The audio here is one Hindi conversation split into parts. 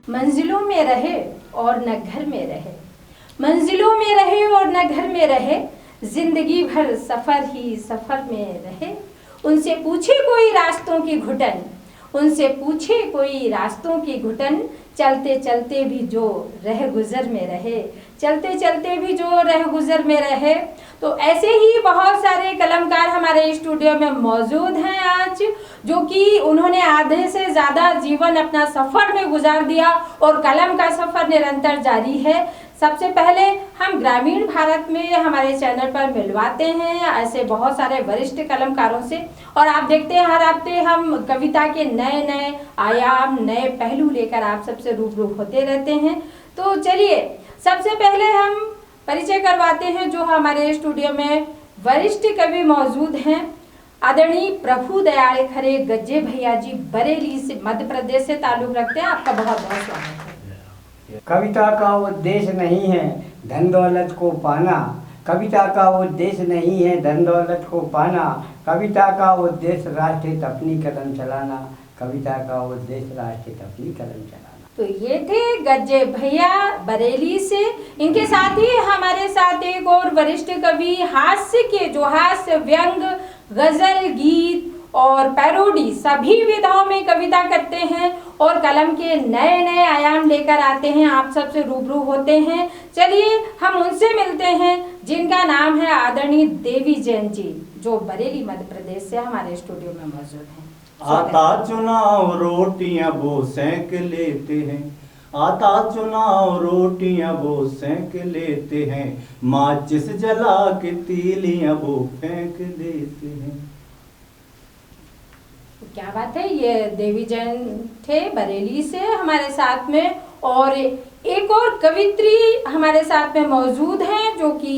मंजिलों में रहे और न घर में रहे, मंजिलों में रहे और न घर में रहे, जिंदगी भर सफर ही सफर में रहे। उनसे पूछे कोई रास्तों की घुटन, उनसे पूछे कोई रास्तों की घुटन, चलते चलते भी जो रह गुजर में रहे, चलते चलते भी जो रह गुजर में रहे। तो ऐसे ही बहुत सारे कलमकार हमारे स्टूडियो में मौजूद हैं आज, जो कि उन्होंने आधे से ज़्यादा जीवन अपना सफ़र में गुजार दिया और कलम का सफ़र निरंतर जारी है। सबसे पहले हम ग्रामीण भारत में हमारे चैनल पर मिलवाते हैं ऐसे बहुत सारे वरिष्ठ कलमकारों से, और आप देखते हैं हर हफ्ते हम कविता के नए नए आयाम, नए पहलू लेकर आप सबसे रूबरू होते रहते हैं। तो चलिए सबसे पहले हम परिचय करवाते हैं जो हमारे स्टूडियो में वरिष्ठ कवि मौजूद हैं। आदरणीय प्रभु दयाल खरे गज्जे भैया जी बरेली से मध्य प्रदेश से ताल्लुक रखते हैं। आपका बहुत बहुत स्वागत है। कविता का उद्देश्य नहीं है धन दौलत को पाना, कविता का उद्देश्य नहीं है धन दौलत को पाना, कविता का उद्देश्य राष्ट्रित अपनी कदम चलाना, कविता का उद्देश्य राष्ट्रित अपनी कदम चलाना। तो ये थे गज्जे भैया बरेली से। इनके साथ ही हमारे साथ एक और वरिष्ठ कवि हास्य के, जो हास्य, व्यंग, गजल, गीत और पैरोडी सभी विधाओं में कविता करते हैं और कलम के नए नए आयाम लेकर आते हैं, आप सबसे रूबरू होते हैं। चलिए हम उनसे मिलते हैं जिनका नाम है आदरणीय देवी जैन जी, जो बरेली मध्य प्रदेश से हमारे स्टूडियो में मौजूद हैं। आता चुनाव रोटियां वो सेंक लेते हैं, आता चुनाव रोटियां वो सेंक लेते हैं, माचिस जला के तीलियां वो फेंक देते हैं। क्या बात है। ये देवी जैन थे बरेली से हमारे साथ में, और एक और कवित्री हमारे साथ में मौजूद हैं जो कि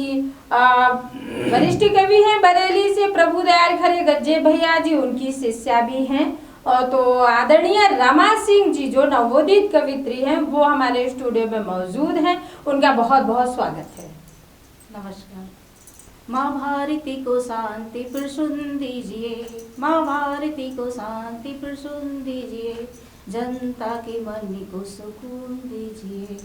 वरिष्ठ कवि हैं बरेली से, प्रभु दयाल खरे गज्जे भैया जी, उनकी शिष्या भी हैं। और तो आदरणीय रमा सिंह जी जो नवोदित कवित्री हैं वो हमारे स्टूडियो में मौजूद हैं। उनका बहुत बहुत स्वागत है। नमस्कार। माँ भारती को शांति प्रसून दीजिए, माँ भारती को शांति प्रसून दीजिए, जनता के मन को सुकून दीजिए।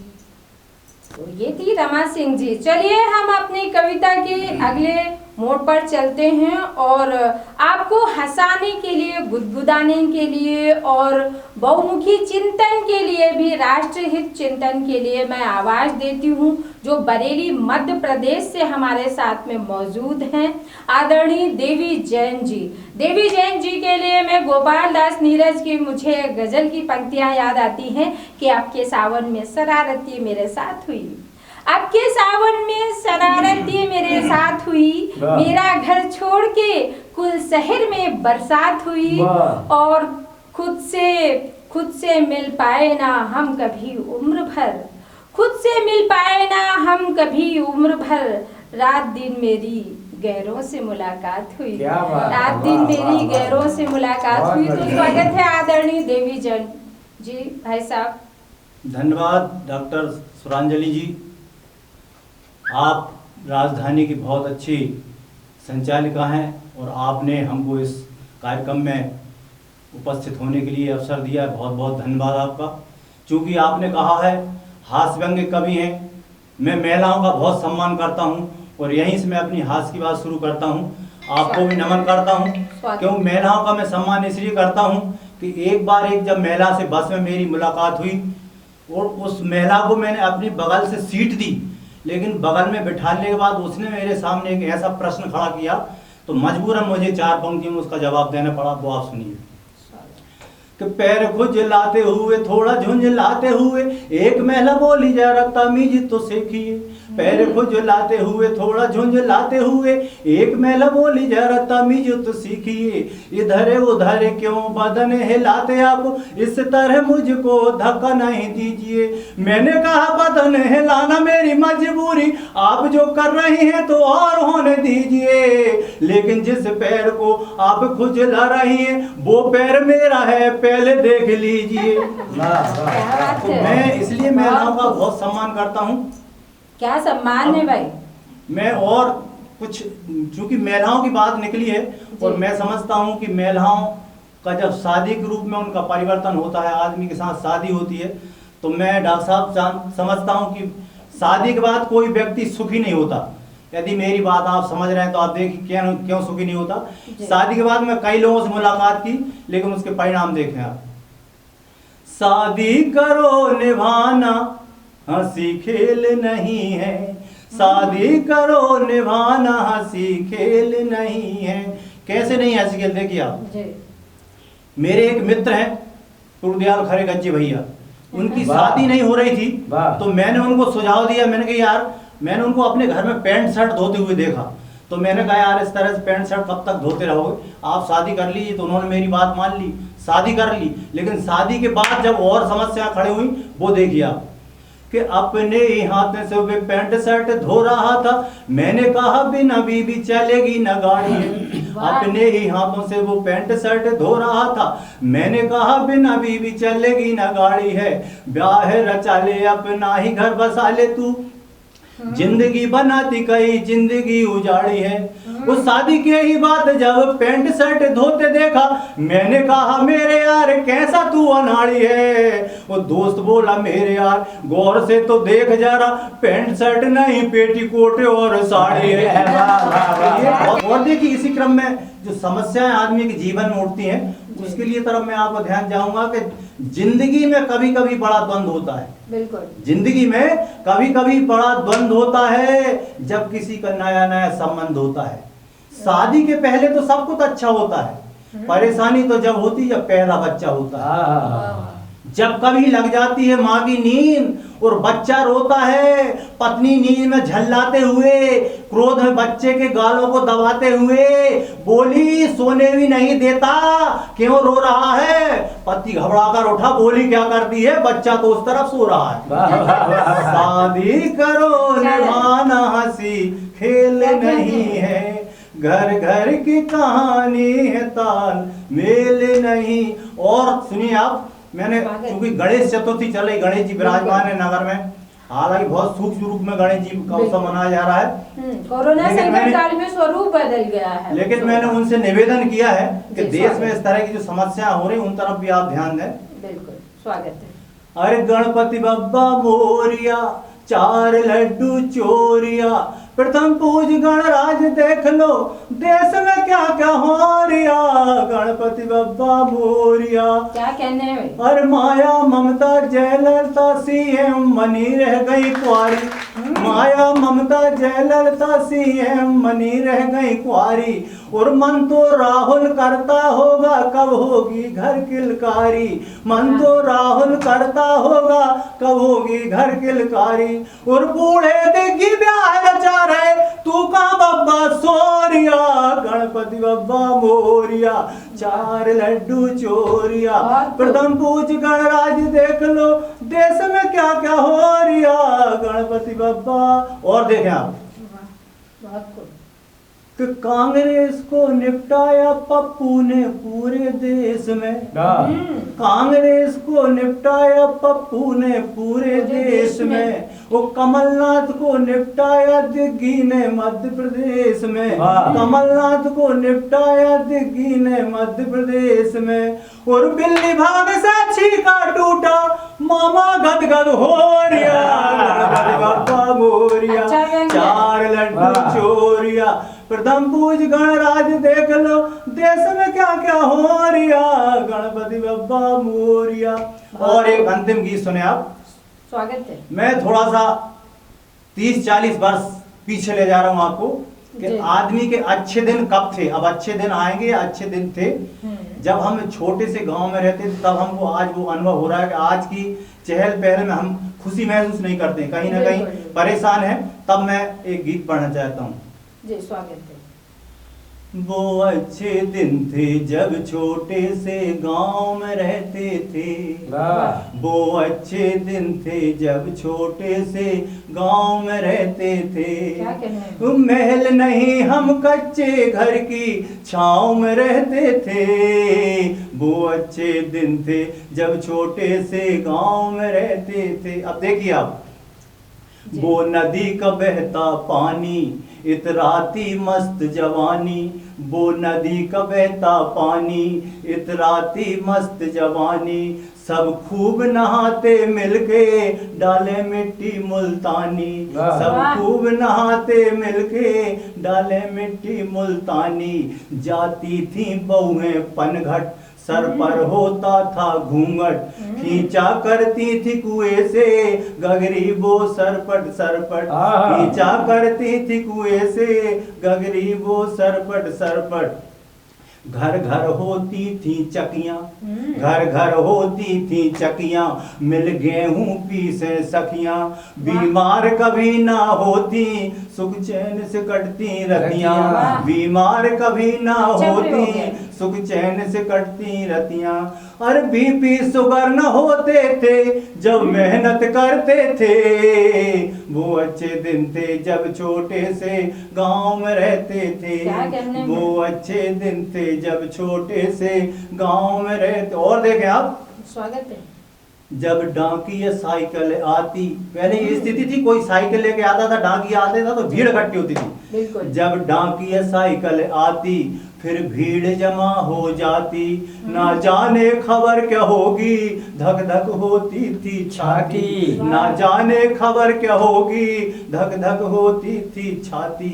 तो ये थी रमा सिंह जी। चलिए हम अपनी कविता के अगले मोड़ पर चलते हैं और आपको हंसाने के लिए, गुदगुदाने के लिए और बहुमुखी चिंतन के लिए भी, राष्ट्रहित चिंतन के लिए मैं आवाज देती हूँ, जो बरेली मध्य प्रदेश से हमारे साथ में मौजूद हैं, आदरणीय देवी जैन जी। देवी जैन जी के लिए मैं गोपाल दास नीरज की मुझे गजल की पंक्तियां याद आती हैं कि आपके सावन में शरारती मेरे साथ हुई, आपके सावन में शरारती मेरे साथ हुई, मेरा घर छोड़ के कुल शहर में बरसात हुई, और खुद से मिल पाए ना हम कभी उम्र भर, खुद से मिल पाए ना हम कभी उम्र भर, रात दिन मेरी गैरों से मुलाकात हुई, रात दिन मेरी गैरों से मुलाकात हुई। तो स्वागत है आदरणीय देवी जैन जी। भाई साहब धन्यवाद डॉक्टर सुरांजलि जी, आप राजधानी की बहुत अच्छी संचालिका हैं और आपने हमको इस कार्यक्रम में उपस्थित होने के लिए अवसर दिया है। बहुत बहुत धन्यवाद आपका। चूँकि आपने कहा है हास्य व्यंग्य कवि हैं, मैं महिलाओं का बहुत सम्मान करता हूं और यहीं से मैं अपनी हास्य की बात शुरू करता हूं। आपको भी नमन करता हूं, क्यों महिलाओं का मैं सम्मान इसलिए करता हूं कि एक बार जब महिला से बस में मेरी मुलाकात हुई और उस महिला को मैंने अपनी बगल से सीट दी, लेकिन बगल में बिठाने के बाद उसने मेरे सामने एक ऐसा प्रश्न खड़ा किया तो मजबूरन मुझे 4 पंक्तियों में उसका जवाब देना पड़ा। वो आप सुनिए कि पैर खुजलाते हुए, थोड़ा झुंझलाते हुए, एक महिला बोली जरा तमीज तो सीखिए, पैर खुजलाते हुए, थोड़ा झुंझलाते हुए, एक महिला बोली जरा तमीज तो सीखिए, इधर उधर क्यों बदन हिलाते आप, इस तरह मुझको धक्का नहीं दीजिए। मैंने कहा बदन हिलाना मेरी मजबूरी, आप जो कर रही हैं तो और होने दीजिए, लेकिन जिस पैर को आप खुजला रही हैं वो पैर मेरा है, पहले देख लीजिए। तो मैं इसलिए महिलाओं का बहुत सम्मान करता हूँ। क्या सम्मान है भाई। मैं और कुछ चूंकि महिलाओं की बात निकली है और मैं समझता हूँ कि महिलाओं का जब शादी के रूप में उनका परिवर्तन होता है, आदमी के साथ शादी होती है, तो मैं डॉक्टर साहब समझता हूँ कि शादी के बाद कोई व्यक्ति सुखी नहीं होता। यदि मेरी बात आप समझ रहे हैं तो आप देखिए क्यों सुखी नहीं होता। शादी के बाद मैं कई लोगों से मुलाकात की, लेकिन उसके परिणाम देखें आप। शादी करो निभाना हंसी खेल नहीं है, शादी करो निभाना हंसी खेल नहीं है। कैसे नहीं हंसी खेल, देखिए आप। मेरे एक मित्र हैं तुरदयाल खरे गज्जी भैया, उनकी शादी नहीं हो रही थी, तो मैंने उनको सुझाव दिया। मैंने कहा यार, मैंने उनको अपने घर में पैंट शर्ट धोते हुए देखा, तो मैंने कहा यार इस तरह से पैंट शर्ट कब तक धोते रहोगे, आप शादी कर लीजिए। तो उन्होंने मेरी बात मान ली, शादी कर ली। लेकिन शादी के बाद जब और समस्या खड़ी हुई, वो देखिए आप कि अपने ही हाथ से वे पैंट शर्ट धो रहा था। मैंने कहा बिना बीबी चलेगी न गाड़ी है। अपने ही हाथों से वो पैंट शर्ट धो रहा था। मैंने कहा बिना बीबी चलेगी न गाड़ी है। ब्याह रचा ले अपना ही घर बसा ले तू, जिंदगी बनाती कई जिंदगी उजाड़ी है। उस शादी की ही बात जब पैंट शर्ट धोते देखा, मैंने कहा मेरे यार कैसा तू अनाड़ी है। वो दोस्त बोला मेरे यार गौर से तो देख जरा, पैंट शर्ट नहीं पेटीकोट और साड़ी है। और देखिए इसी क्रम में जो समस्याएं आदमी के जीवन में उठती हैं, उसके लिए तरफ मैं आपको ध्यान जाऊंगा कि जिंदगी में कभी कभी बड़ा द्वंद होता है। बिल्कुल, जिंदगी में कभी कभी बड़ा द्वंद होता है जब किसी का नया नया संबंध होता है। शादी के पहले तो सब कुछ अच्छा होता है, परेशानी तो जब होती जब पहला बच्चा होता है। जब कभी लग जाती है माँ की नींद और बच्चा रोता है, पत्नी नींद में झल्लाते हुए, क्रोध में बच्चे के गालों को दबाते हुए बोली सोने भी नहीं देता, क्यों रो रहा है। पति घबराकर उठा, बोली क्या करती है, बच्चा तो उस तरफ सो रहा है। शादी करो निभाना हंसी खेल नहीं है, घर घर की कहानी है ताल मेल नहीं। और सुनिए आप, मैंने क्योंकि गणेश चतुर्थी चल रही, गणेश जी विराजमान है नगर में, हालांकि बहुत सूक्ष्म रूप में गणेश जी का उत्सव मनाया जा रहा है। कोरोना संकट काल में स्वरूप बदल गया है। लेकिन मैंने उनसे निवेदन किया है कि देश में इस तरह की जो समस्या हो रही उन तरफ भी आप ध्यान दें। बिल्कुल, स्वागत है। अरे गणपति बप्पा मोरिया, 4 लड्डू चोरिया, प्रथम पूज गणराज देख लो, देश में क्या क्या हो रिया। गणपति बप्पा मोरिया, क्या कहने हैं। अरे माया ममता जयललिता सीएम मनी रह गई कुआरी। माया ममता जयललिता सीएम मनी रह गई कुआरी। और मन तो राहुल करता होगा कब होगी घर किलकारी। मन तो राहुल करता होगा कब होगी घर किलकारी। और बूढ़े देगी ब्याह रचा रहे, तू का बब्बा सोरिया। गणपति बब्बा मोरिया, 4 लड्डू चोरिया, प्रथम पूज गणराज देख लो, देश में क्या क्या हो रिया। गणपति बब्बा। और देखें आप कि कांग्रेस को निपटाया पप्पू ने पूरे देश में। कांग्रेस को निपटाया पप्पू ने पूरे देश में। वो कमलनाथ को निपटाया दिग्गी ने मध्य प्रदेश में। कमलनाथ को निपटाया दिग्गी ने मध्य प्रदेश में। और बिल्ली भाग से छीका टूटा, मामा गदगद हो रिया। गणपति बप्पा मोरिया, 4 लड्डू चोरिया, प्रथम पूज गणराज देख लो, देश में क्या क्या हो रिया। गणपति बप्पा मोरिया। और एक अंतिम गीत सुने आप। स्वागत है। मैं थोड़ा सा 30-40 वर्ष पीछे ले जा रहा हूँ आपको कि आदमी के अच्छे दिन कब थे। अब अच्छे दिन आएंगे, अच्छे दिन थे जब हम छोटे से गांव में रहते थे, तब हमको आज वो अनुभव हो रहा है कि आज की चहल पहल में हम खुशी महसूस नहीं करते, कहीं ना कहीं परेशान है। तब मैं एक गीत पढ़ना चाहता हूँ। जी, स्वागत है। वो अच्छे दिन थे जब छोटे से गांव में रहते थे। वो अच्छे दिन थे जब छोटे से गांव में रहते थे। महल नहीं हम कच्चे घर की छांव में रहते थे। वो अच्छे दिन थे जब छोटे से गांव में रहते थे। अब देखिए आप, वो नदी का बहता पानी इतराती मस्त जवानी वो नदी का बहता पानी, इतराती मस्त जवानी सब खूब नहाते मिलके डाले मिट्टी मुल्तानी, सब खूब नहाते मिलके डाले मिट्टी मुल्तानी। जाती थी बहुएं पनघट सर पर होता था घूंघट, खींचा करती थी कुएं से गगरी वो सरपट सरपट, खींचा करती थी कुएं से गगरी वो सरपट सरपट। घर घर होती थी चकियां, घर घर होती थी चकियां, मिल गेहूं पीसे सखियां, बीमार कभी ना होती सुख चैन से कटती रतियां, बीमार कभी ना होती सुख चैन से कटती रतियां। और बीपी शुगर न होते थे जब मेहनत करते थे, वो अच्छे दिन थे जब छोटे से गांव में रहते थे, वो अच्छे दिन थे जब छोटे से गांव में रहते। और देखें आप, स्वागत है। जब डाकिया साइकिल आती, पहले ये स्थिति थी कोई साइकिल लेके आता था, डाकिया आते था तो भीड़ इकट्ठी होती थी। जब डाकिया साइकिल आती फिर भीड़ जमा हो जाती, ना जाने खबर क्या होगी धक धक होती थी छाती, ना जाने खबर क्या होगी धक धक होती थी छाती।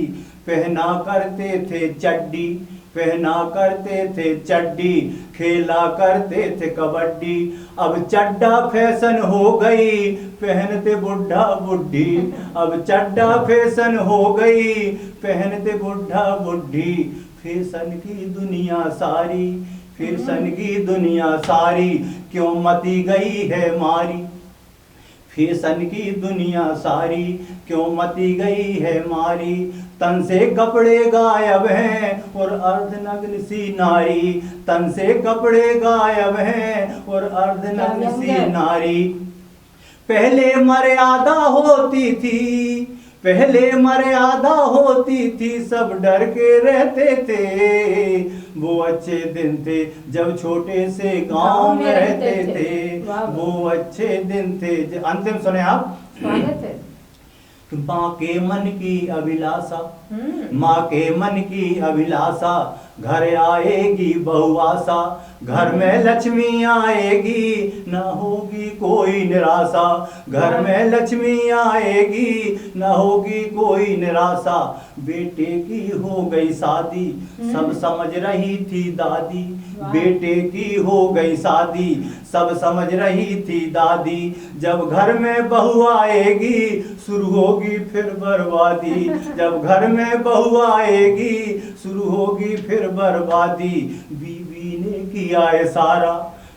पहना करते थे चड्डी, पहना करते थे चड्डी, खेला करते थे कबड्डी, अब चड्डा फैशन हो गई पहनते बुढ़ा बुढ़ी, अब चड्डा फैशन हो गई पहनते बुढ़ा बुढ़ी। फैशन की दुनिया सारी, फैशन की दुनिया सारी क्यों मती गई है मारी, फैशन की दुनिया सारी क्यों मती गई है मारी। तन से कपड़े गायब हैं और अर्धनग्न सी नारी, तन से कपड़े गायब हैं और अर्धनग्न सी नारी। पहले मर्यादा होती थी, पहले मर्यादा होती थी सब डर के रहते थे, वो अच्छे दिन थे जब छोटे से गांव में रहते थे, वो अच्छे दिन थे। अंतिम सुने आप। स्वागत है। माँ के मन की अभिलाषा, माँ के मन की अभिलाषा, घर आएगी बहुआशा, घर में लक्ष्मी आएगी न होगी कोई निराशा, घर में लक्ष्मी आएगी न होगी कोई निराशा। बेटे की हो गई शादी सब समझ रही थी दादी, बेटे की हो गई शादी सब समझ रही थी दादी। जब घर में बहू आएगी शुरू होगी फिर बर्बादी, जब घर में बहू आएगी शुरू होगी फिर बर्बादी। बीवी ने किया इशारा,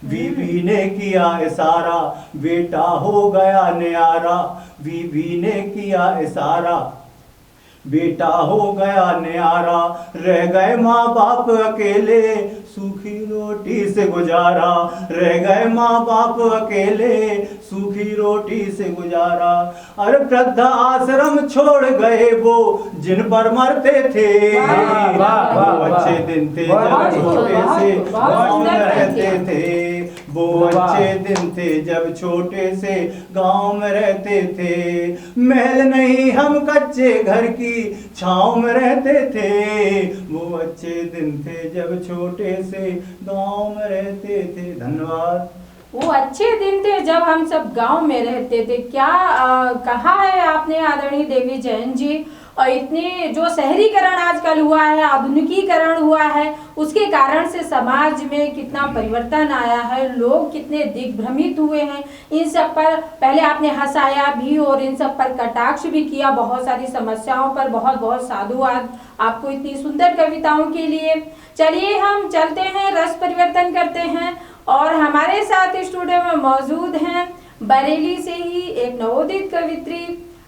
बीवी ने किया इशारा, बेटा हो गया न्यारा, बीवी ने किया इशारा, बेटा हो गया न्यारा। रह गए माँ बाप अकेले सूखी रोटी से गुजारा, रह गए माँ बाप अकेले सूखी रोटी से गुजारा। अरे वृद्धा आश्रम छोड़ गए वो जिन पर मरते थे, वो अच्छे दिन थे जब छोटे से गाँव में रहते थे, वो अच्छे दिन थे जब छोटे से गांव में रहते थे। महल नहीं हम कच्चे घर की छांव में रहते थे, वो अच्छे दिन थे जब छोटे से गांव में रहते थे। धन्यवाद। वो अच्छे दिन थे जब हम सब गांव में रहते थे। क्या कहा है आपने आदरणीय देवी जैन जी। और इतने जो शहरीकरण आजकल हुआ है, आधुनिकीकरण हुआ है, उसके कारण से समाज में कितना परिवर्तन आया है, लोग कितने दिग्भ्रमित हुए हैं। इन सब पर पहले आपने हंसाया भी और इन सब पर कटाक्ष भी किया, बहुत सारी समस्याओं पर। बहुत बहुत साधुवाद आपको इतनी सुंदर कविताओं के लिए। चलिए हम चलते हैं, रस परिवर्तन करते हैं। और हमारे साथ स्टूडियो में मौजूद हैं बरेली से ही एक नवोदित कवित्री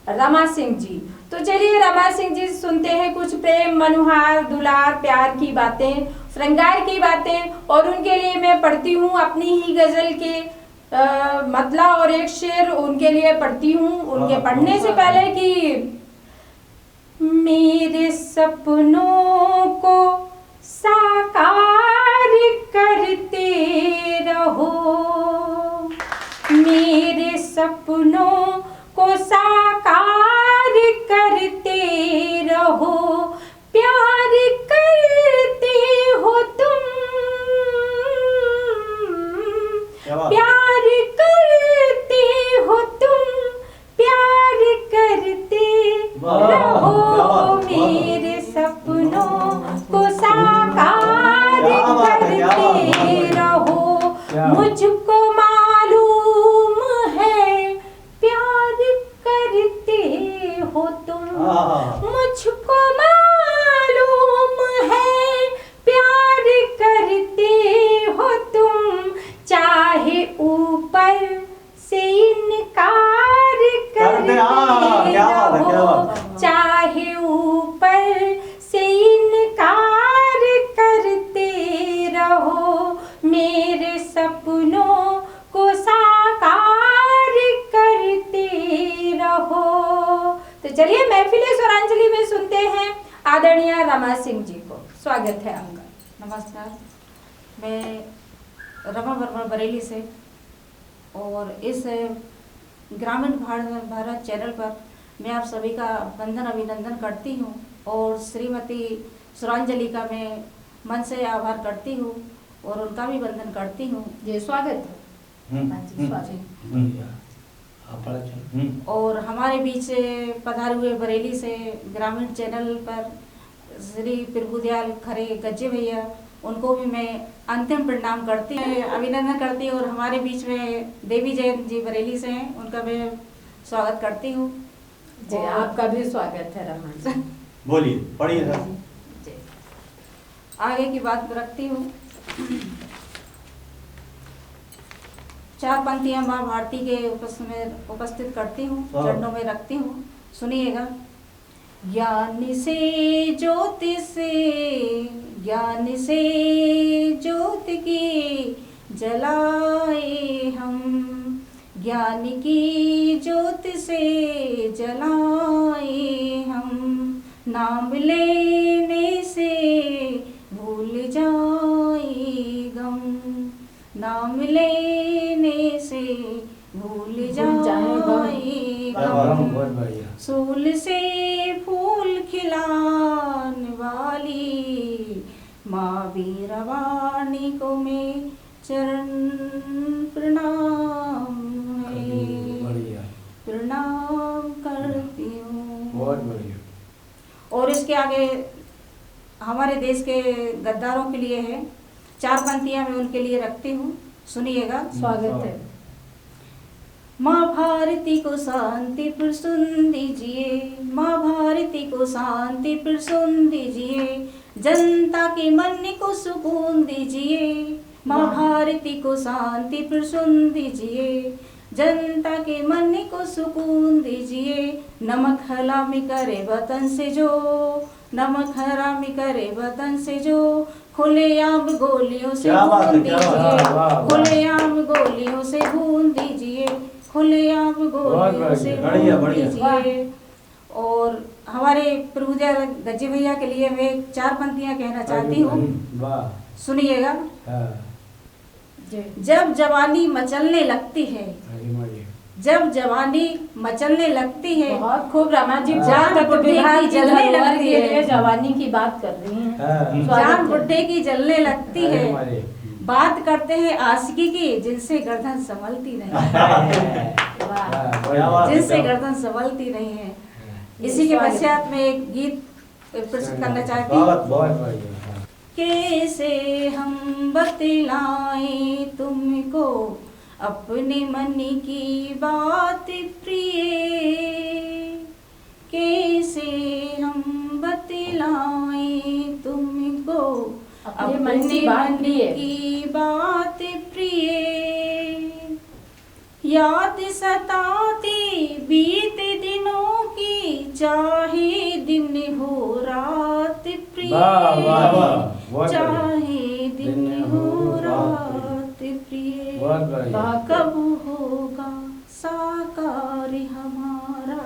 रमा सिंह जी। तो चलिए रमा सिंह जी सुनते हैं कुछ प्रेम, मनुहार, दुलार, प्यार की बातें, श्रृंगार की बातें। और उनके लिए मैं पढ़ती हूँ अपनी ही गजल के मतला और एक शेर उनके लिए पढ़ती हूँ। उनके पढ़ने से पहले कि मेरे सपनों को साकार करते रहो, मेरे सपनों को साकार करते रहो, सपनों को साकार करते रहो। तो चलिए महफिले स्वरांजलि में सुनते हैं आदरणीय रमा सिंह जी को। स्वागत है आपका। नमस्कार, मैं रमा वर्मा बरेली से, और इस ग्रामीण भारत चैनल पर मैं आप सभी का वंदन अभिनंदन करती हूँ, और श्रीमती सुरांजलि का मैं मन से आभार करती हूँ और उनका भी वंदन करती हूँ। जी स्वागत है। हाँ जी, स्वागत। और हमारे बीच पधारे हुए बरेली से ग्रामीण चैनल पर श्री प्रभुदयाल खरे गज्जे भैया, उनको भी मैं अंतिम प्रणाम करती हूँ, अभिनंदन करती हूँ। और हमारे बीच में देवी जयंत जी बरेली से हैं, उनका मैं स्वागत करती हूँ। जी आपका भी स्वागत है रमा जी। बोलिए, पढ़िए सर। जी आगे की बात रखती हूँ। 4 पंक्तियां माँ भारती के उपस्थित करती हूँ, चरणों में रखती हूँ, सुनिएगा। ज्ञान से ज्योत की जलाए हम, ज्ञान की ज्योत से जलाए हम, नाम लेने से भूल जाए गम, नाम लेने से भूल जाए गम, सूल से फूल खिलाने वाली माँ वीरवाणी को मैं चरण प्रणाम करती हूँ। बहुत बढ़िया। और इसके आगे हमारे देश के गद्दारों के लिए है, 4 पंक्तियां मैं उनके लिए रखती हूँ, सुनिएगा। स्वागत है। माँ भारती को शांति प्रसून दीजिए, माँ भारती को शांति प्रसून दीजिए, जनता के मन को सुकून दीजिए, माँ भारती को शांति प्रसून दीजिए, जनता के मन को सुकून दीजिए। नमक हरामी करे वतन से जो, नमक हरामी करे वतन से जो, खुलेआम गोलियों से भून दीजिए, खुलेआम गोलियों से भून दीजिए, खुलेआम गोलियों से भून दीजिए। और हमारे प्रभुदयाल गज्जे भैया के लिए मैं 4 पंक्तियां कहना चाहती हूँ, सुनिएगा। जब जवानी मचलने लगती है, जब जवानी मचलने लगती है, बहुत खूब रमा जी, जान बुढ़े की जलने लगती है, जवानी की बात कर रही हैं। जान बुढ़े की जलने लगती है, बात करते हैं आशिकी की जिनसे गर्दन संभलती नहीं, जिनसे गर्दन संभलती नहीं है। इसी के पश्चात में एक गीत प्रस्तुत करना चाहती हूँ। कैसे हम बतलाएं तुमको अपने मन की बात प्रिय, कैसे हम बतलाएं तुमको अपने मन की बात प्रिय, याद सताती बीते दिनों की, चाहे दिन हो रात प्रिय, चाहे दिन हो रात प्रिय, कब होगा साकार हमारा,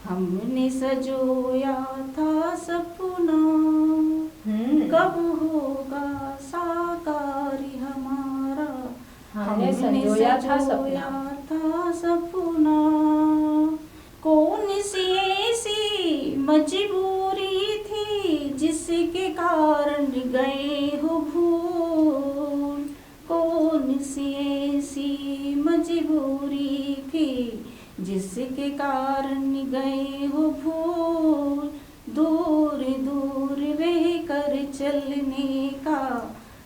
हमने सजोया था सपना, कब होगा साकार हमारा, हमने सजोया था सपना। कौन सी ऐसी मजबूरी थी जिसके कारण गए हो भूल, कौन सी ऐसी मजबूरी थी जिसके कारण गए हो भूल, दूर दूर रह कर चलने का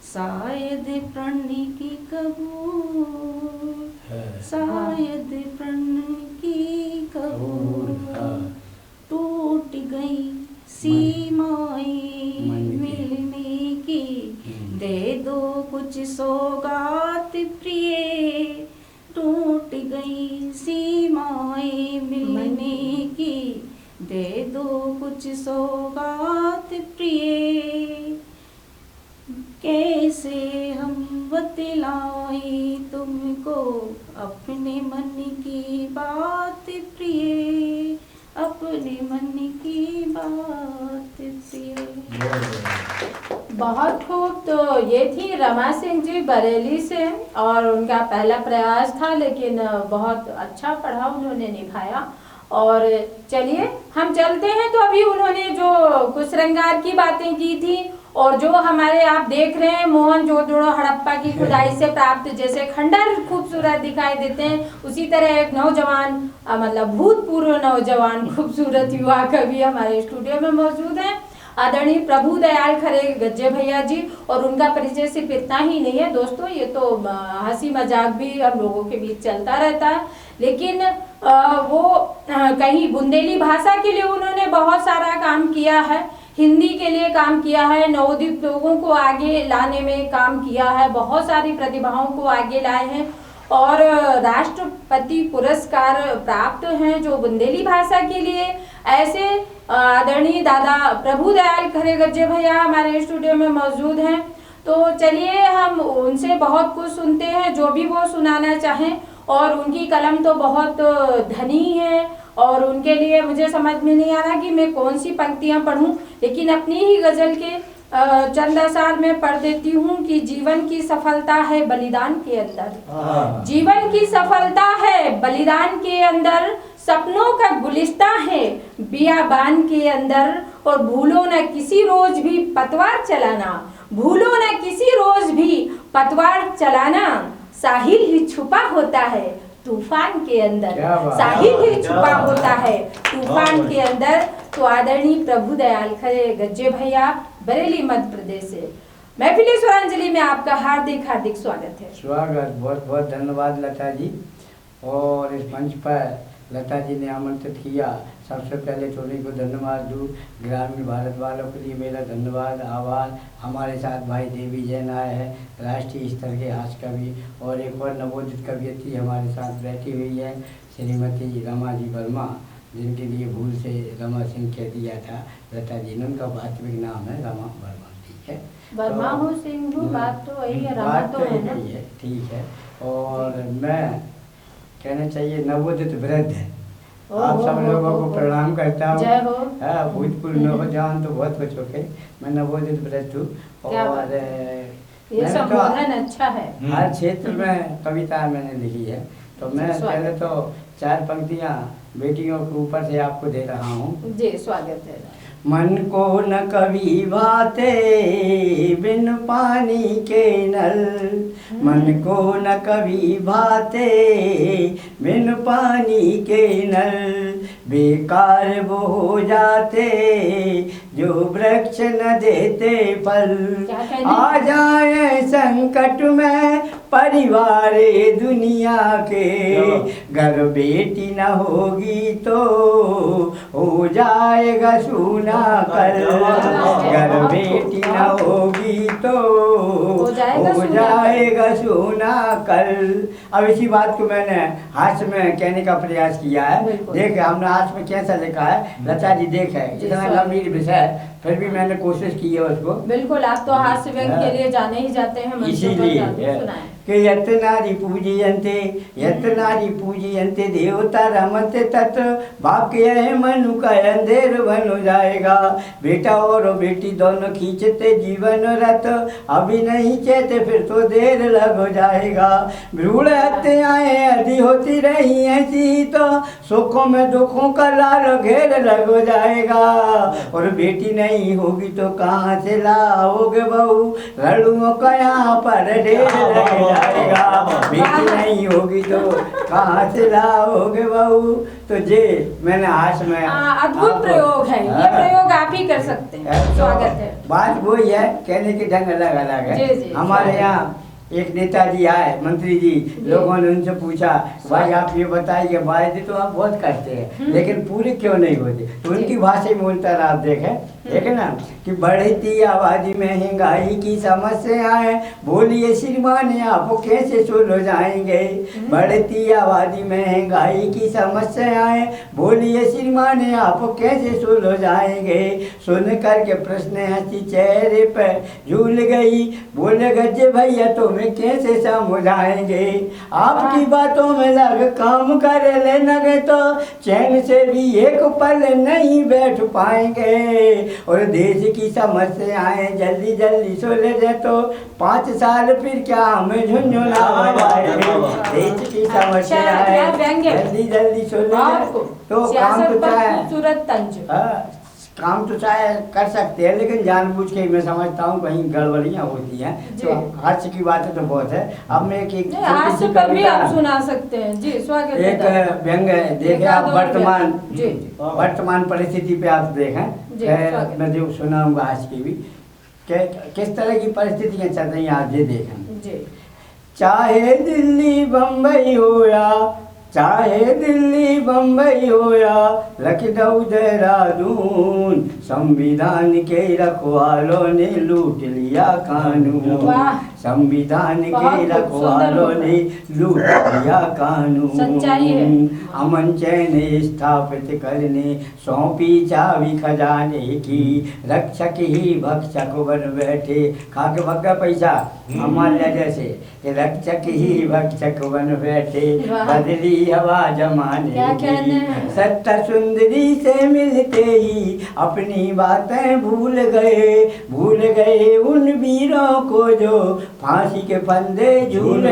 शायद प्रण की कबूल, शायद प्रण की कबूल, टूट गई सीमाएं मिलने की, दे दो कुछ सौगात प्रिय, टूट गई सीमाएं मिलने की, दे दो कुछ सौगात प्रिय, कैसे हम बतलाई तुमको अपने मन की बात प्रिय, अपने मन की बात प्रिय। बहुत खूब। तो ये थी रमा सिंह जी बरेली से, और उनका पहला प्रयास था, लेकिन बहुत अच्छा पढ़ाव उन्होंने निभाया। और चलिए हम चलते हैं। तो अभी उन्होंने जो कुछ श्रृंगार की बातें की थी, और जो हमारे आप देख रहे हैं मोहनजोदड़ो हड़प्पा की खुदाई से प्राप्त जैसे खंडर खूबसूरत दिखाई देते हैं, उसी तरह एक नौजवान मतलब भूतपूर्व नौजवान खूबसूरत युवा कवि हमारे स्टूडियो में मौजूद हैं, आदरणीय प्रभु दयाल खरे गज्जे भैया जी। और उनका परिचय सिर्फ इतना ही नहीं है दोस्तों, ये तो हंसी मजाक भी हम लोगों के बीच चलता रहता है, लेकिन वो कहीं बुंदेली भाषा के लिए उन्होंने बहुत सारा काम किया है, हिंदी के लिए काम किया है, नवोदित लोगों को आगे लाने में काम किया है, बहुत सारी प्रतिभाओं को आगे लाए हैं, और राष्ट्रपति पुरस्कार प्राप्त हैं जो बुंदेली भाषा के लिए। ऐसे आदरणीय दादा प्रभु दयाल खरे गज्जे भैया हमारे स्टूडियो में मौजूद हैं। तो चलिए हम उनसे बहुत कुछ सुनते हैं, जो भी वो सुनाना चाहें। और उनकी कलम तो बहुत धनी है, और उनके लिए मुझे समझ में नहीं आ रहा कि मैं कौन सी पंक्तियां पढ़ूं, लेकिन अपनी ही गजल के चंद असार में पढ़ देती हूँ कि जीवन की सफलता है बलिदान के अंदर, जीवन की सफलता है बलिदान के अंदर, सपनों का गुलिस्ता है बियाबान के अंदर, और भूलो न किसी रोज भी पतवार चलाना, भूलो न किसी रोज भी पतवार चलाना, साहिल ही छुपा होता है तूफान के अंदर, साहिल ही छुपा होता है तूफान के अंदर। तो आदरणीय प्रभु दयाल खरे गज्जे भैया बरेली मध्य प्रदेश से महफिल स्वरांजलि में आपका हार्दिक हार्दिक स्वागत है। स्वागत, बहुत बहुत धन्यवाद लता जी। और इस मंच पर लता जी ने आमंत्रित किया, सबसे पहले तो उन्हीं को धन्यवाद दूँ। ग्रामीण भारत वालों के लिए मेरा धन्यवाद, आभार। हमारे साथ भाई देवी जैन आए हैं, राष्ट्रीय स्तर के हास्य कवि, और एक और नवोदित कवियत्री हमारे साथ बैठी हुई है श्रीमती रमा जी वर्मा, जिनके लिए भूल से रमा सिंह कह दिया था लता जी ने। उनका वास्तविक नाम है रमा वर्मा, ठीक है। वर्मा हो सिंह हो, बात तो वही है, रमा बात तो है ना, है, ठीक है। और मैं कहना चाहिए नवोदित वृद्ध है, आप सब लोगों को प्रणाम करता हूँ। जय हो। भूतपूर्व नौजवान तो बहुत हो चुके, मैं नवोदित वृद्ध हूँ। और ये संबोधन अच्छा है। हर क्षेत्र में कविता मैंने लिखी है, तो मैं पहले तो 4 पंक्तियाँ बेटियों के ऊपर से आपको दे रहा हूँ। जी स्वागत है। मन को न कभी भाते बिन पानी के नल, मन को न कभी भाते बिन पानी के नल, बेकार वो हो जाते जो वृक्ष न देते फल। आ जाए संकट में परिवार दुनिया के, घर बेटी न होगी तो हो जाएगा सूना कल, घर बेटी न होगी तो हो जाएगा सूना कल। अब इसी बात को मैंने हास्य में कहने का प्रयास किया है। देखे हमने हास्य में कैसा लिखा है, लता जी देखे इतना गंभीर विषय, फिर भी मैंने कोशिश की है उसको। बिल्कुल, आप तो हास्य व्यंग के लिए जाने ही जाते हैं, इसीलिए कि यत नारी पूजयन्ते, यत नारी पूजयन्ते देवता रमते तत्र, बाप के यह मनु का अंधेर बन हो जाएगा। बेटा और बेटी दोनों खींचते जीवन रथ, अभी नहीं चेते फिर तो देर लग हो जाएगा। भ्रूण हत्याएं अधि होती रही ऐसी तो सुखों में दुखों का लाल घेर लग हो जाएगा। और बेटी नहीं होगी तो कहाँ से लाओगे बहू, लड़ुओं का यहाँ पर ढेर लग जाएगा। बेटी नहीं होगी तो कहाँ से लाओगे बहू। तो जे मैंने हाथ में अद्भुत प्रयोग है, ये प्रयोग आप ही कर सकते हैं। स्वागत है। बात वही है, कहने के ढंग अलग अलग है। हमारे यहाँ एक नेताजी आए, मंत्री जी, लोगों ने उनसे पूछा भाई आप ये बताइए, वायदे तो आप बहुत करते हैं लेकिन पूरे क्यों नहीं होते, तो उनकी भाषा में उत्तर आप देखें देखे ना कि बढ़ती आबादी महंगाई की समस्याएं, बोलिए श्रीमान आप कैसे सुलझ जाएंगे। बढ़ती आबादी महंगाई की समस्याएं, बोलिए श्रीमान आप कैसे सुलझ जाएंगे। सुन करके प्रश्न हंसी चेहरे पर झूल गई, बोले गज्जे भैया तुम्हें कैसे समझाएंगे। आपकी बातों में लग काम कर लेना गए तो चैन से भी एक पल नहीं बैठ पाएंगे। और देश की समस्याएं जल्दी जल्दी सुलझे तो 5 साल फिर क्या हमें झुंझुना बजाएंगे। देश की समस्याएं जल्दी जल्दी सुलझे तो काम तो चाहे काम तो चाहे कर सकते हैं, लेकिन जानबूझ के मैं समझता हूँ कहीं गड़बड़ियाँ होती हैं। तो हास्य की बातें तो बहुत है। अब मैं एक हास्य पर भी आप सुना सकते हैं जी, स्वागत है। एक व्यंग देखे आप वर्तमान परिस्थिति पे आप देखें, मैं जो सुनाऊंगा आज की भी किस तरह की परिस्थितियाँ चल रही हैं आप ये देखें। चाहे दिल्ली बम्बई हो या चाहे दिल्ली बम्बई हो या लखनऊ देहरादून, संविधान के रखवालों ने लूट लिया कानून। संविधान के रखवालों ने लूट लिया कानून। अमन चैन स्थापित करने सौंपी चाबी खजाने की, रक्षक ही भक्षक बन बैठे। खा के भगा पैसा हमारे जैसे, रक्षक ही भक्षक बन बैठे। बदली हवा जमाने की, सत्ता सुंदरी से मिलते ही अपनी बातें भूल गए उन वीरों को जो फांसी के फंदे झूल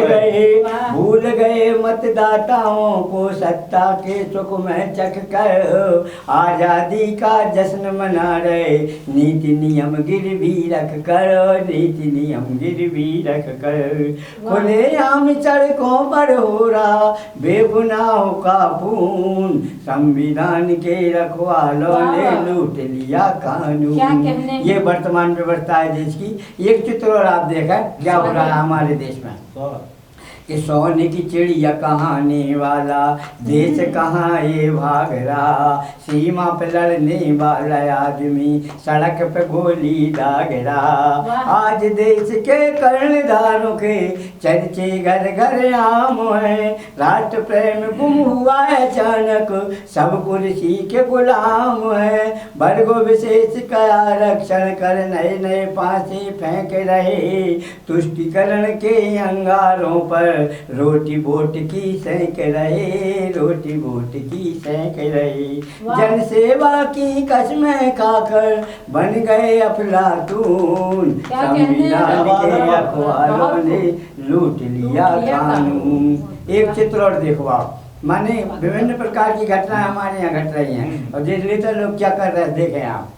गए मतदाताओं को सत्ता के सुख में चख कर आजादी का जश्न मना रहे। नीति नियम गिरवी रख कर खुलेआम सड़कों पर हो रहा बेगुनाहों का खून। संविधान के रखवालों ने लूट लिया कानून। ये वर्तमान व्यवस्था है देश की। एक चित्र और आप देखा क्या हो रहा है हमारे देश में कि सोने की चिड़िया कहाने वाला देश कहाँ ये भाग रहा। सीमा पे लड़ने वाला आदमी सड़क पे गोली दाग रहा। आज देश के कर्णधारों के चर्चे घर घर आम है। राष्ट्र प्रेम गुम हुआ है अचानक, सब कुर्सी के गुलाम है। वर्गो विशेष का आरक्षण कर नए नए फांसी फेंक रहे। तुष्टिकरण के अंगारों पर रोटी बोट की सेंक रहे। जन सेवा की कसमें खाकर बन गए अफलातून। संविधान के रखवालों ने लूट लिया कानून। एक चित्र और देखो आप, माने विभिन्न प्रकार की घटनाएं हमारे यहाँ घट रही हैं। और जिस लोग क्या कर रहे हैं देखें आप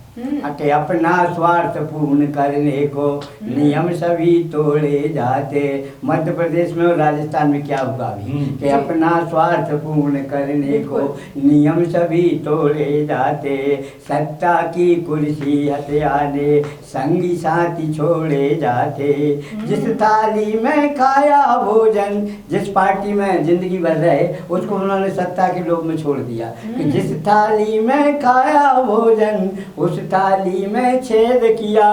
कि अपना स्वार्थ पूर्ण करने को नियम सभी तोड़े जाते। मध्य प्रदेश में और राजस्थान में क्या हुआ अभी कि अपना स्वार्थ पूर्ण करने को नियम सभी तोड़े जाते। सत्ता की कुर्सी हथियाने संगी साथी छोड़े जाते। जिस थाली में खाया भोजन, जिस पार्टी में जिंदगी भर रहे उसको उन्होंने सत्ता के लोभ में छोड़ दिया कि जिस थाली में खाया भोजन उस थाली में छेद किया।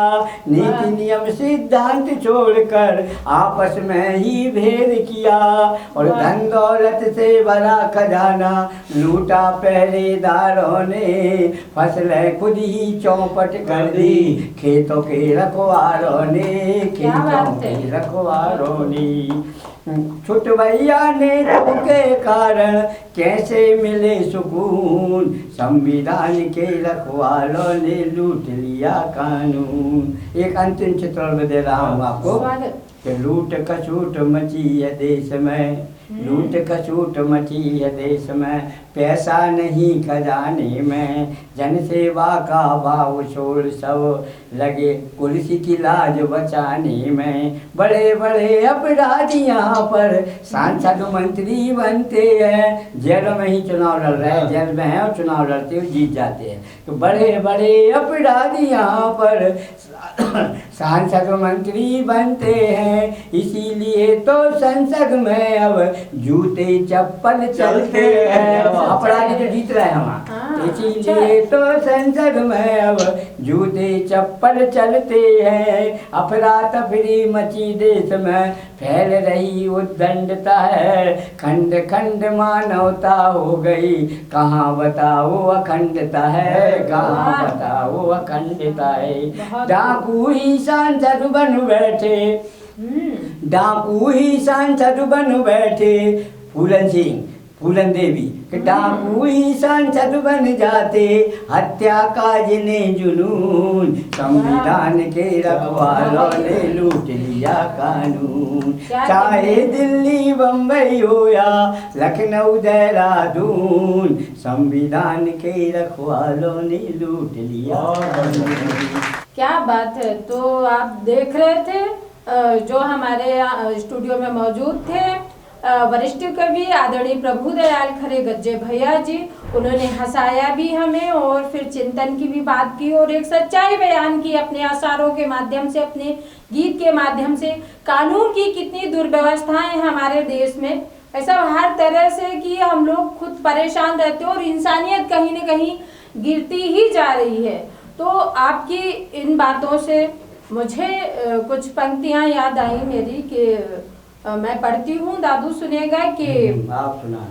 नीति नियम सिद्धांत छोड़कर आपस में ही भेद किया। और धन दौलत से भरा खजाना लूटा पहरेदारों ने। फसलें खुद ही चौपट कर दी खेतों के रखवारों ने। छुटवैया ने के कारण कैसे मिले सुकून। संविधान के रखवालों ने लूट लिया कानून। एक अंतिम चित्र में दे रहा हूँ आपको कि लूट खसूट मची है देश में। लूट खसूट मची है देश में, पैसा नहीं खजाने में। जन सेवा का भाव छोड़ सब लगे कुर्सी की लाज बचाने में। बड़े बड़े अपराधी यहाँ पर सांसद मंत्री बनते हैं। जेल में ही चुनाव लड़ रहे हैं, जेल में हैं और चुनाव लड़ते हुए जीत जाते हैं। तो बड़े बड़े अपराधी यहाँ पर सांसद मंत्री बनते हैं। इसीलिए तो संसद में अब जूते चप्पल चलते हैं। अपराधी तो जीत रहे हैं वहाँ। इसीलिए तो संसद में अब जूते चप्पल चलते हैं। अफरा तफरी मची देश में फैल रही उद्दंडता है। खंड खंड मानवता हो गई, कहाँ बताओ अखंडता है, कहाँ बताओ अखंडता है। डाकू ही सांसद बन बैठे, डाकू ही सांसद बन बैठे। फूलन सिंह, फूलन देवी कि डाकू ही सांसद बन जाते। हत्या का जिन्हें जुनून, संविधान के रखवालों ने लूट लिया कानून। चाहे दिल्ली बम्बई हो या लखनऊ देहरादून, संविधान के रखवालों ने लूट लिया कानून। क्या बात है। तो आप देख रहे थे जो हमारे स्टूडियो में मौजूद थे वरिष्ठ कवि आदरणीय प्रभुदयाल खरे गज्जे भैया जी। उन्होंने हंसाया भी हमें और फिर चिंतन की भी बात की और एक सच्चाई बयान की अपने आसारों के माध्यम से, अपने गीत के माध्यम से। कानून की कितनी दुर्व्यवस्थाएं हैं हमारे देश में, ऐसा हर तरह से कि हम लोग खुद परेशान रहते हैं और इंसानियत कहीं न कहीं गिरती ही जा रही है। तो आपकी इन बातों से मुझे कुछ पंक्तियां याद आई मेरी कि मैं पढ़ती हूँ, दादू सुनेगा कि आप सुना।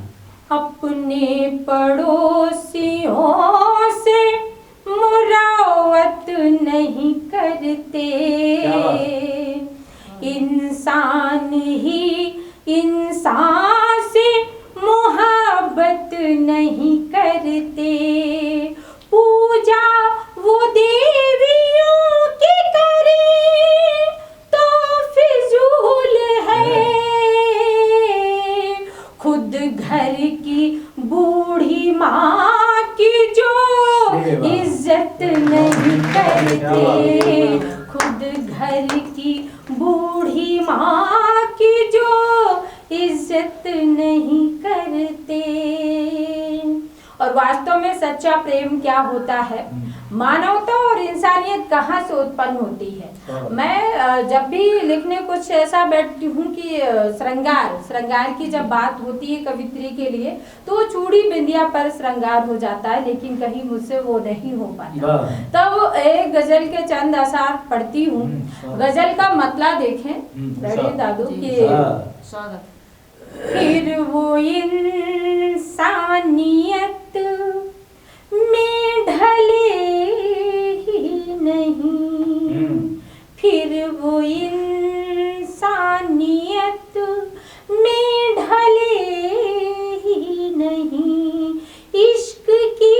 अपने पड़ोसियों से मुरावत नहीं करते, इंसान ही इंसान से मोहब्बत नहीं करते। पूजा वो देवियों की करे तो फिजूल है, खुद घर की बूढ़ी माँ की जो इज्जत नहीं करते, खुद घर की बूढ़ी माँ की जो इज्जत नहीं करते। और वास्तव में सच्चा प्रेम क्या होता है, मानवता और इंसानियत कहाँ से उत्पन्न होती है। मैं जब भी लिखने कुछ ऐसा बैठती हूँ कि श्रृंगार की जब बात होती है कवित्री के लिए तो चूड़ी बिंदिया पर श्रृंगार हो जाता है, लेकिन कहीं मुझसे वो नहीं हो पाता। तब एक गजल के चंद अशार पढ़ती हूँ। गजल का मतलब देखें दादू की स्वागत। फिर वो इंसानियत में ढले ही नहीं, फिर वो इंसानियत में ढले ही नहीं, इश्क की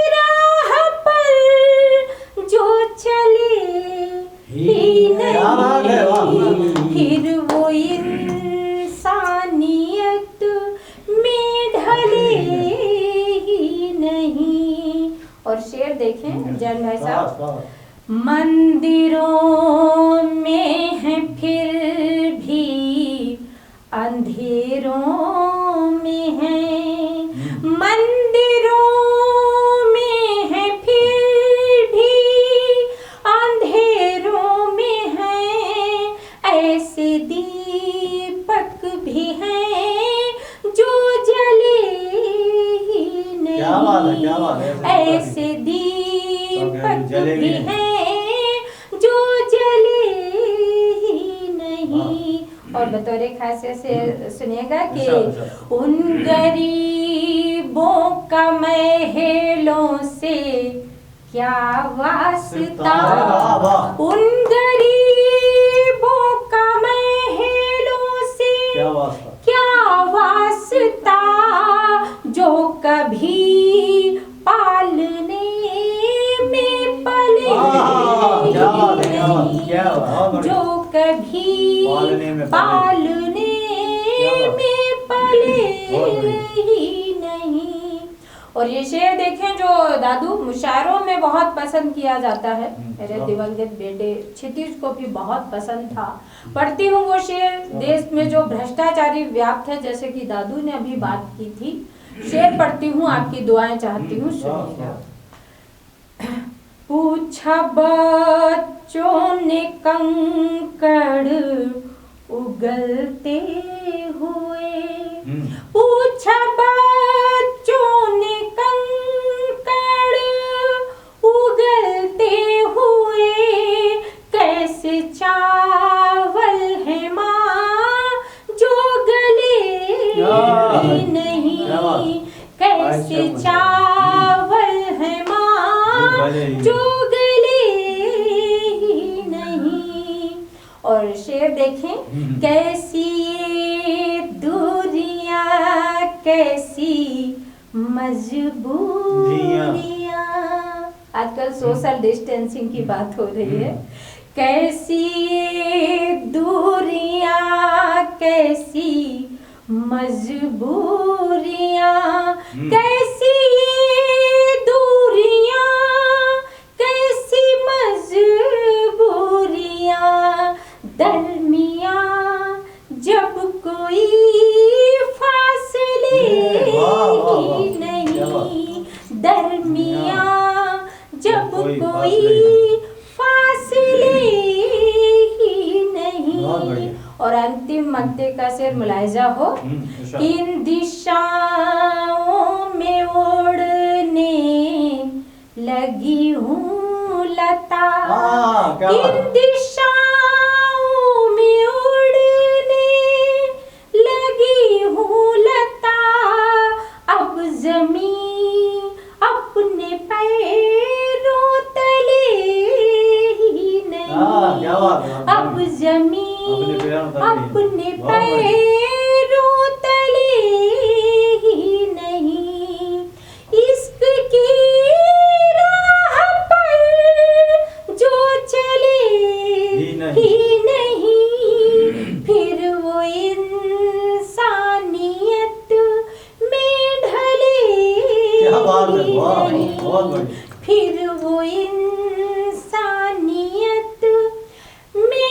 राह पर जो चले ही नहीं, फिर वो इंसानियत में ढले ही नहीं। और शेर देखें जैन भाई साहब। मंदिरों में है फिर भी अंधेरों में है, मंदिरों में है फिर भी अंधेरों में है, ऐसे दीपक भी हैं जो जले ही नहीं। क्या बात है, क्या बात है। ऐसे दीपक भी हैं जो जले ही नहीं। और बतौर खासियत से सुनिएगा कि उन गरीबों का महलों से क्या वास्ता, उन गरीबों का महलों से क्या वास्ता, जो कभी पालने में पले नहीं, जो कभी पालने में पले ही नहीं। और ये शेर देखें जो दादू मुशायरों में बहुत पसंद किया जाता है, मेरे दिवंगत बेटे क्षितिज को भी बहुत पसंद था। पढ़ती हूँ वो शेर। देश में जो भ्रष्टाचारी व्याप्त है, जैसे कि दादू ने अभी बात की थी, शेर पढ़ती हूँ, आपकी दुआएं चाहती हूँ, सुनिएगा। पूछा बच्चों ने कंकड़ उगलते हुए, पूछा बच्चों ने कंकड़ देखें कैसी ये दूरियां, कैसी मजबूरियां। आजकल सोशल डिस्टेंसिंग की बात हो रही है। कैसी ये दूरियां, कैसी मजबूरियां, कैसी ये दूरियां, कैसी मजबूरियां, दरमियां जब कोई फासले ही नहीं, दरमियां जब कोई फासले ही नहीं। और अंतिम मक्ते का शेर मुलाहिजा हो। इन दिशाओं में उड़ने लगी हूँ लता, इन दिशाओं में उड़ने लगी हूँ लता, अब जमीन अपने पैरों तले ही नहीं, अब जमीन अपने पैरों तले ही नहीं। इश्क की राह पर जो चले ही नहीं, फिर वो इंसानियत में ढले ही नहीं, फिर वो इंसानियत में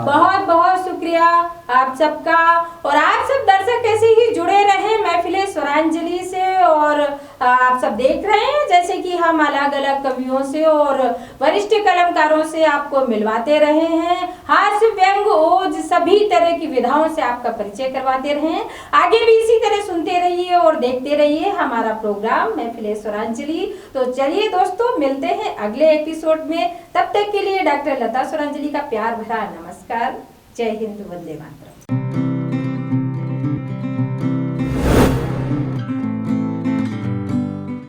बहुत बहुत शुक्रिया आप सबका। और आप सब दर्शक ऐसे ही जुड़े रहे महफिले स्वरांजलि से। और आप सब देख रहे हैं जैसे कि हम अलग अलग कवियों से और वरिष्ठ कलाकारों से आपको मिलवाते रहे हैं, हास्य व्यंग ओज सभी तरह की विधाओं से आपका परिचय करवाते रहे हैं। आगे भी इसी तरह सुनते रहिए और देखते रहिए हमारा प्रोग्राम महफिले स्वरांजलि। तो चलिए दोस्तों, मिलते हैं अगले एपिसोड में। तब तक के लिए डॉक्टर लता स्वरांजलि का प्यार भरा नमस्कार। जय हिंद, वंदे मातरम।